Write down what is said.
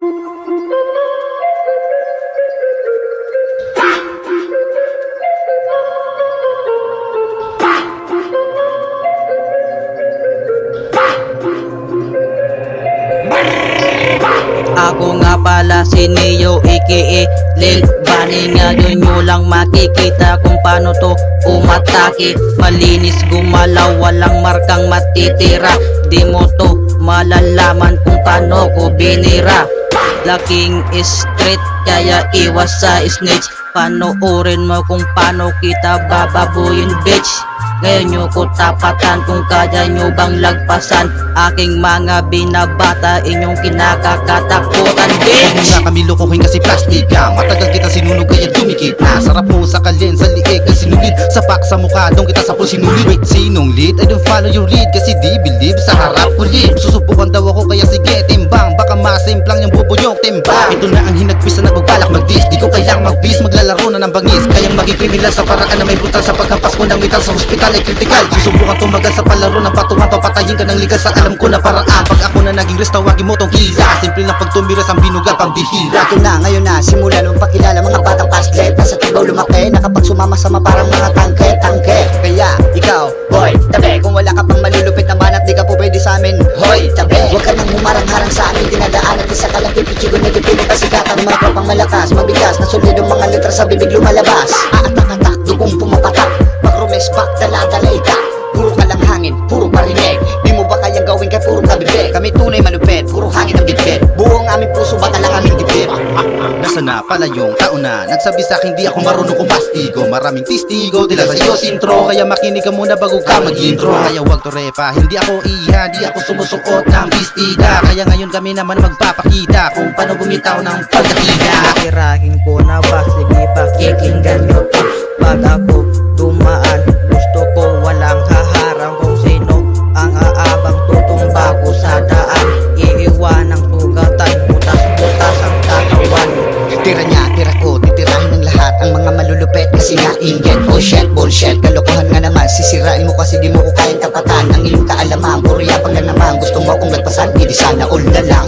Ako nga pala si Neo aka Lil Bunny. Ngayon nyo lang makikita kung paano to umatake. Malinis gumalaw, walang markang matitira. Di mo to malalaman kung paano ko binira. Laking street kaya iwas sa snitch. Panoorin mo kung paano kita bababuyin bitch. Ngayon nyo ko tapatan kung kaya nyo bang lagpasan aking mga binabata, inyong kinakakatakutan bitch. Huwag nga kami lokohin kasi plastic ka. Matagal kita sinunog kaya dumikit na. Sarap mo sa kalyen, sa liig ay sinulid. Sa pak sa mukha, dong kita sa pool sinulid. Wait, sinong lead? I don't follow your lead kasi di believe sa harap ulit. Susubukan daw ako kaya sige timbang. Baka masimplang yung bubuyong timbang. Ito na ang hinagpis na nagbabalak mag-dis. Di ko kailang mag-bis, maglalaro na ng bangis. Kayang maging kriminal sa paraan na may brutal. Sa paghampas ko ng metal sa hospital ay kritikal. Susubukan tumagal sa palaro ng patuhan. Papatayin ka ng ligas sa alam ko na paraan. Pag ako na naging rest, tawagin mo tong hila. Simple lang pag tumiras ang binugal pang bihira. Ito na, ngayon na, simula nung pakilala mga batang paslet. Nasa tigaw lumaki, nakapag sumama-sama parang mga tangke. Kaya, ikaw, boy, tabi. Kung wala ka pang malulupit naman at di ka po pwede sa amin, hoy, tabi. Huwag ka nang humarang-harang sa amin, dinadaan at isa ka lang pipichigo na dipili pasikatan. Mga tropang malakas, mabigas, na solidong mga letra sa bibig lumalabas. Aatak-atak, dugong pumapatak. Pag-rumespak, dala-dala itak. Puro ka lang hangin, puro parinig. Di mo ba kayang gawin kay puro kabibig? Kami tunay malupit, puro hangin ang bitbit. Buong aming puso, baka lang aming dibdib. Nasa na pala yung taon na nagsabi sa'kin di ako marunong kumastigo. Maraming testigo, dila sa'yo sintro. Kaya makinig ka muna bago ka mag-intro. Kaya wag to repa, hindi ako iha. Di ako sumusuot ng pistida. Kaya ngayon kami naman magpapakita kung paano bumitaw ng pagkakita. Tirahin ko na ba? Sige pakikinggan nyo to. Pag ako dumaan, gusto ko walang haharang. Kung sino ang aabang tutumba ko sa daan. Iiwan ang sugatan, butas-butas ang katawan. Tira niya, tira ko, titirahin ng lahat ang mga malulupet kasi nga inget. Oh shit, bullshit, kalokohan nga naman. Sisirain mo kasi di mo ko kayang tapatan. Ang iyong kaalaman, puro yapang na naman. Gusto mo akong lagpasan, hindi sana all na lang.